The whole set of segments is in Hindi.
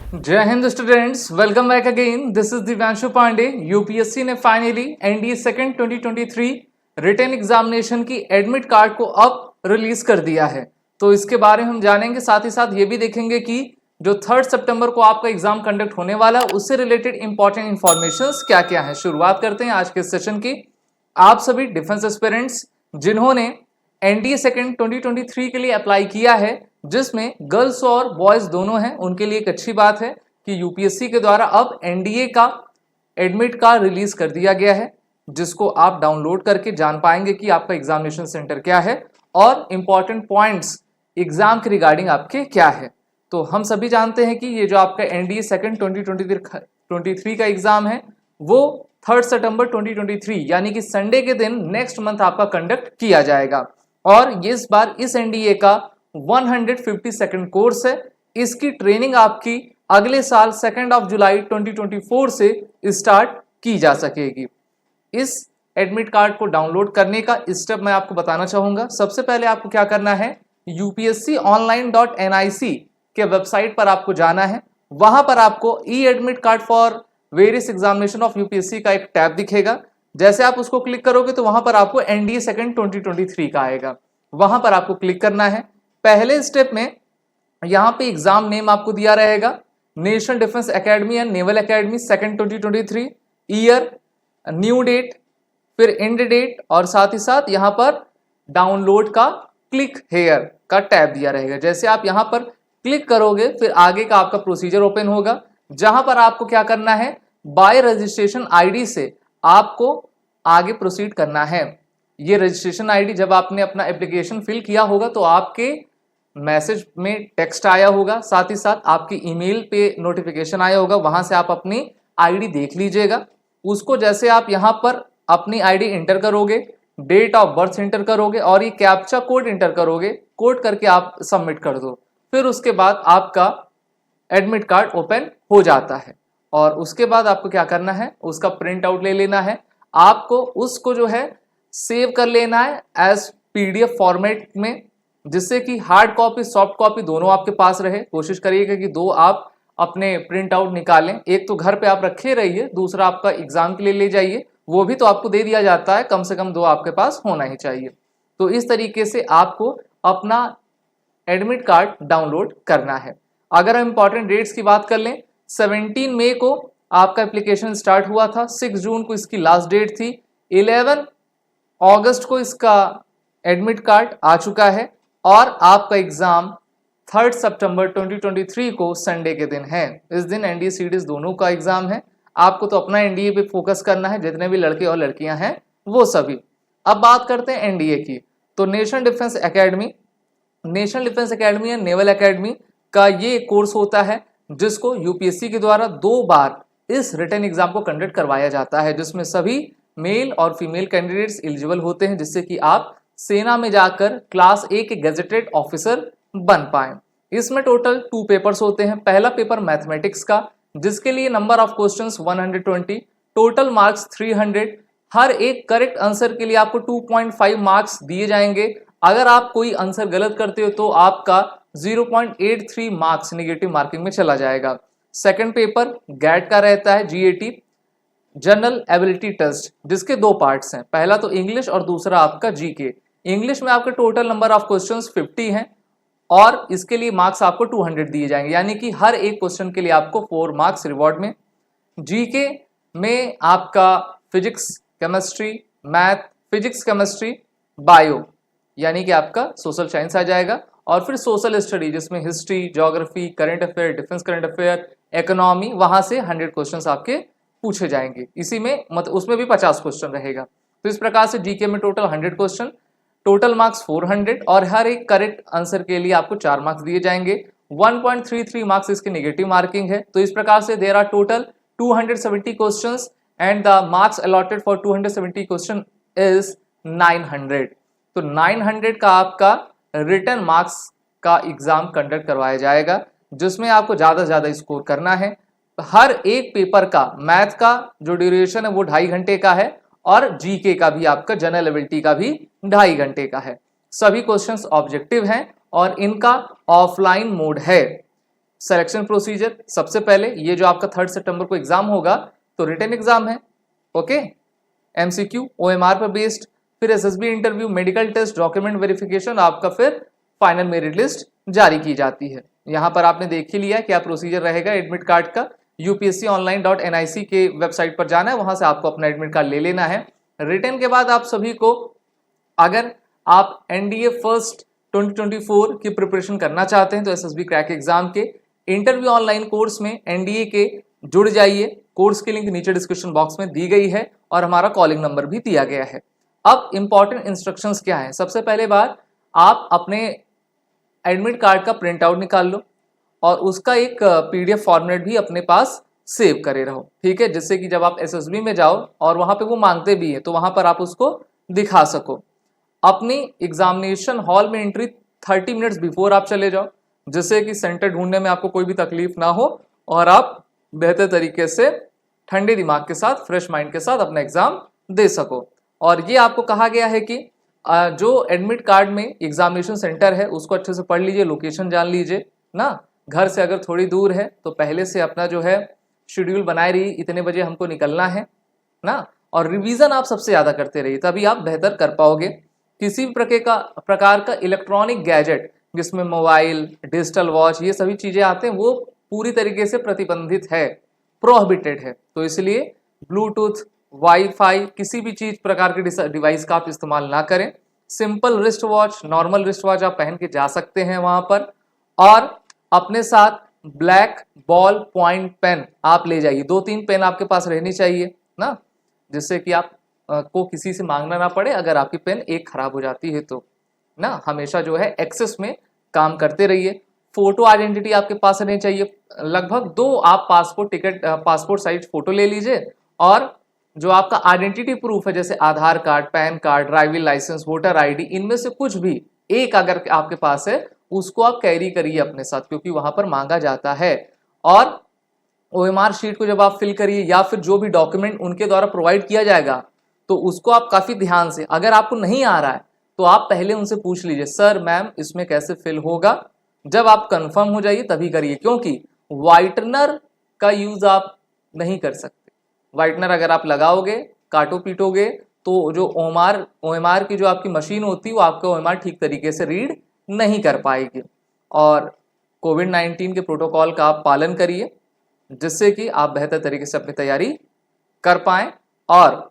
जय Hind students, welcome back again. This is Divyanshu Pandey. UPSC ने finally NDA second 2023 written examination की एडमिट कार्ड को अब रिलीज कर दिया है। तो इसके बारे में हम जानेंगे, साथ ही साथ ये भी देखेंगे कि जो 3 सितंबर को आपका एग्जाम कंडक्ट होने वाला है उससे रिलेटेड इंपॉर्टेंट इंफॉर्मेशन क्या क्या है। शुरुआत करते हैं आज के सेशन की। आप सभी डिफेंस एस्पिरेंट्स जिन्होंने एनडीए सेकंड 2023 के लिए अप्लाई किया है, जिसमें गर्ल्स और बॉयज दोनों हैं, उनके लिए एक अच्छी बात है कि यूपीएससी के द्वारा अब एनडीए का एडमिट कार्ड रिलीज कर दिया गया है, जिसको आप डाउनलोड करके जान पाएंगे कि आपका एग्जामिनेशन सेंटर क्या है और इंपॉर्टेंट पॉइंट्स एग्जाम के रिगार्डिंग आपके क्या है। तो हम सभी जानते हैं कि ये जो आपका एनडीए सेकंड 2023 का एग्जाम है वो 3 सितंबर 2023 यानी कि संडे के दिन नेक्स्ट मंथ आपका कंडक्ट किया जाएगा। और इस बार इस एनडीए का 152nd कोर्स है। इसकी ट्रेनिंग आपकी अगले साल 2 जुलाई 2024 से स्टार्ट की जा सकेगी। इस एडमिट कार्ड को डाउनलोड करने का स्टेप मैं आपको बताना चाहूंगा। सबसे पहले आपको क्या करना है, upsconline.nic के वेबसाइट पर आपको जाना है। वहां पर आपको e admit card for various examination of UPSC का एक टैब दिखेगा। जैसे आप उसको क्लिक करोगे तो वहां पर आपको एनडीए सेकंड 2023 का आएगा, वहां पर आपको क्लिक करना है। पहले स्टेप में यहां पे एग्जाम नेम आपको दिया रहेगा, National Defence Academy and Naval Academy second 2023, year, new date, फिर एंड डेट और साथ ही साथ यहां पर डाउनलोड का क्लिक हेयर का टैब दिया रहेगा। जैसे आप यहां पर क्लिक करोगे फिर आगे का आपका प्रोसीजर ओपन होगा, जहां पर आपको क्या करना है, बाय रजिस्ट्रेशन आईडी से आपको आगे प्रोसीड करना है। ये रजिस्ट्रेशन आईडी जब आपने अपना एप्लीकेशन फिल किया होगा तो आपके मैसेज में टेक्स्ट आया होगा, साथ ही साथ आपकी ईमेल पे नोटिफिकेशन आया होगा, वहां से आप अपनी आईडी देख लीजिएगा। उसको जैसे आप यहां पर अपनी आईडी इंटर करोगे, डेट ऑफ बर्थ इंटर करोगे और ये कैप्चा कोड इंटर करोगे, कोड करके आप सबमिट कर दो। फिर उसके बाद आपका एडमिट कार्ड ओपन हो जाता है और उसके बाद आपको क्या करना है, उसका प्रिंट आउट ले लेना है। आपको उसको जो है सेव कर लेना है एज पीडीएफ फॉर्मेट में, जिससे कि हार्ड कॉपी सॉफ्ट कॉपी दोनों आपके पास रहे। कोशिश करिएगा कि दो आप अपने प्रिंट आउट निकालें, एक तो घर पे आप रखे रहिए, दूसरा आपका एग्जाम के लिए ले जाइए, वो भी तो आपको दे दिया जाता है, कम से कम दो आपके पास होना ही चाहिए। तो इस तरीके से आपको अपना एडमिट कार्ड डाउनलोड करना है। अगर हम इंपॉर्टेंट डेट्स की बात कर लें, 17 मई को आपका एप्लीकेशन स्टार्ट हुआ था, 6 जून को इसकी लास्ट डेट थी, 11 अगस्त को इसका एडमिट कार्ड आ चुका है और आपका एग्जाम 3 सितंबर 2023 को संडे के दिन है। इस दिन एनडीए सीडीएस दोनों का एग्जाम है। आपको तो अपना एनडीए पे फोकस करना है, जितने भी लड़के और लड़कियां हैं वो सभी। अब बात करते हैं एनडीए की, तो national Defence Academy and Naval academy का ये कोर्स होता है जिसको यूपीएससी के द्वारा 2 बार इस रिटन एग्जाम को कंडक्ट करवाया जाता है, जिसमें सभी मेल और फीमेल कैंडिडेट्स एलिजिबल होते हैं, जिससे कि आप सेना में जाकर क्लास ए के गेजेटेड ऑफिसर बन पाए। इसमें टोटल 2 पेपर्स होते हैं। पहला पेपर मैथमेटिक्स का, जिसके लिए number of questions 120, total marks 300। हर एक करेक्ट आंसर के लिए आपको 2.5 मार्क्स दिए जाएंगे। अगर आप कोई आंसर गलत करते हो तो आपका 0.83 मार्क्स निगेटिव मार्किंग में चला जाएगा। सेकंड पेपर गैट का रहता है, जीएटी जनरल एबिलिटी टेस्ट, जिसके 2 पार्ट्स हैं, पहला तो इंग्लिश और दूसरा आपका जीके। इंग्लिश में आपके टोटल नंबर ऑफ क्वेश्चंस 50 हैं और इसके लिए मार्क्स आपको 200 दिए जाएंगे, यानी कि हर एक क्वेश्चन के लिए आपको 4 मार्क्स रिवॉर्ड में। जीके में आपका physics chemistry math, physics chemistry bio, यानी कि आपका सोशल साइंस आ जाएगा। और फिर सोशल स्टडी जिसमें history, geography, current affair, defence current affair, economy, वहां से 100 क्वेश्चंस आपके पूछे जाएंगे। इसी में मतलब उसमें भी 50 क्वेश्चन रहेगा। तो इस प्रकार से जीके में टोटल 100 क्वेश्चन, टोटल मार्क्स 400 और हर एक करेक्ट आंसर के लिए आपको 4 मार्क्स दिए जाएंगे। 1.33 मार्क्स इसकी नेगेटिव मार्किंग है। तो इस प्रकार से there are total 270 questions and the marks allotted for 270 question is 900। तो 900 का आपका रिटन मार्क्स का एग्जाम कंडक्ट करवाया जाएगा, जिसमें आपको ज्यादा से ज्यादा स्कोर करना है। हर एक पेपर का मैथ का जो ड्यूरेशन है वो 2.5 घंटे का है और जीके का भी आपका जनरल एबिलिटी का भी 2.5 घंटे का है। सभी क्वेश्चंस ऑब्जेक्टिव हैं और इनका ऑफलाइन मोड है। सिलेक्शन प्रोसीजर, सबसे पहले ये जो आपका 3 सितंबर को एग्जाम होगा तो रिटन एग्जाम है, ओके, MCQ OMR पर बेस्ड, फिर SSB interview, medical test, document verification, आपका फिर फाइनल मेरिट लिस्ट जारी की जाती है। यहाँ पर आपने देख ही लिया क्या प्रोसीजर रहेगा एडमिट कार्ड का। upsconline.nic के वेबसाइट पर जाना है, वहां से आपको अपना एडमिट कार्ड ले लेना है। रिटन के बाद आप सभी को, अगर आप NDA फर्स्ट 2024 की प्रिपरेशन करना चाहते हैं तो SSB क्रैक एग्जाम के इंटरव्यू ऑनलाइन कोर्स में NDA के जुड़ जाइए। कोर्स की लिंक नीचे डिस्क्रिप्शन बॉक्स में दी गई है और हमारा कॉलिंग नंबर भी दिया गया है। अब इंपॉर्टेंट इंस्ट्रक्शंस क्या है? सबसे पहले बात, आप अपने एडमिट कार्ड का प्रिंट आउट निकाल लो और उसका एक PDF फॉर्मेट भी अपने पास सेव करे रहो, ठीक है, जिससे कि जब आप SSB में जाओ और वहां पे वो मांगते भी है तो वहां पर आप उसको दिखा सको। अपनी एग्जामिनेशन हॉल में एंट्री 30 मिनट्स बिफोर आप चले जाओ, जिससे कि सेंटर ढूंढने में आपको कोई भी तकलीफ ना हो और आप बेहतर तरीके से ठंडे दिमाग के साथ, फ्रेश माइंड के साथ अपना एग्जाम दे सको। और ये आपको कहा गया है कि जो एडमिट कार्ड में एग्जामिनेशन सेंटर है उसको अच्छे से पढ़ लीजिए, लोकेशन जान लीजिए ना। घर से अगर थोड़ी दूर है तो पहले से अपना जो है शेड्यूल बनाए रहिए, इतने बजे हमको निकलना है ना, और रिवीजन आप सबसे ज़्यादा करते रहिए, तभी आप बेहतर कर पाओगे। किसी भी प्रकार का इलेक्ट्रॉनिक गैजेट जिसमें मोबाइल, डिजिटल वॉच, ये सभी चीज़ें आते हैं, वो पूरी तरीके से प्रतिबंधित है, प्रोहिबिटेड है। तो इसलिए ब्लूटूथ, वाईफाई, किसी भी चीज प्रकार के डिवाइस का आप इस्तेमाल ना करें। Simple wrist watch, normal wrist watch आप पहन के जा सकते हैं वहां पर। और अपने साथ ब्लैक बॉल पॉइंट पेन आप ले जाइए, 2-3 पेन आपके पास रहनी चाहिए ना, जिससे कि आप को किसी से मांगना ना पड़े अगर आपकी पेन एक खराब हो जाती है तो ना। हमेशा जो है एक्सेस में काम करते रहिए। फोटो आइडेंटिटी आपके पास रहनी चाहिए, लगभग 2 आप पासपोर्ट साइज फोटो ले लीजिए, और जो आपका आइडेंटिटी प्रूफ है जैसे Aadhaar card, PAN card, driving licence, voter ID, इनमें से कुछ भी एक अगर आपके पास है उसको आप कैरी करिए अपने साथ, क्योंकि वहां पर मांगा जाता है। और OMR शीट को जब आप फिल करिए या फिर जो भी डॉक्यूमेंट उनके द्वारा प्रोवाइड किया जाएगा तो उसको आप काफी ध्यान से, अगर आपको नहीं आ रहा है तो आप पहले उनसे पूछ लीजिए, सर मैम इसमें कैसे फिल होगा। जब आप कंफर्म हो जाइए तभी करिए, क्योंकि व्हाइटनर का यूज आप नहीं कर सकते। व्हाइटनर अगर आप लगाओगे, काटो पीटोगे, तो जो OMR की जो आपकी मशीन होती है वो आपका OMR ठीक तरीके से रीड नहीं कर पाएगी। और कोविड-19 के प्रोटोकॉल का आप पालन करिए, जिससे कि आप बेहतर तरीके से अपनी तैयारी कर पाएं और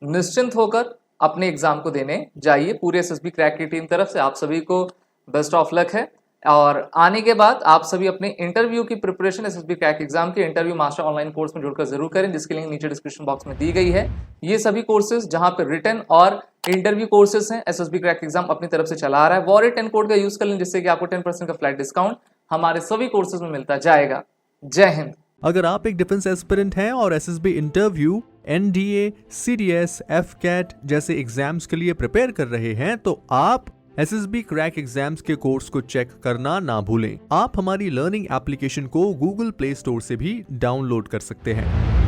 निश्चिंत होकर अपने एग्जाम को देने जाइए। पूरे SSB क्रैक की टीम तरफ से आप सभी को बेस्ट ऑफ लक है। और आने के बाद आप सभी अपने इंटरव्यू की प्रिपरेशन SSB क्रैक एग्जाम के इंटरव्यू मास्टर ऑनलाइन कोर्स में जुड़कर जरूर करें, जिसकी लिंक नीचे डिस्क्रिप्शन बॉक्स में दी गई है। ये सभी कोर्सेज जहां पे रिटन और इंटरव्यू कोर्सेज हैं, SSB क्रैक एग्जाम अपनी तरफ से चला रहा है। वॉरिट 10 कोड का यूज कर लें, जिससे कि आपको 10% का फ्लैट डिस्काउंट हमारे सभी कोर्सेज में मिलता जाएगा। जय हिंद। अगर आप एक डिफेंस एस्पिरेंट हैं और SSB interview, NDA, CDS, FCAT जैसे एग्जाम्स के लिए प्रिपेयर कर रहे हैं तो आप SSB क्रैक एग्जाम्स के कोर्स को चेक करना ना भूलें। आप हमारी लर्निंग एप्लीकेशन को Google Play Store से भी डाउनलोड कर सकते हैं।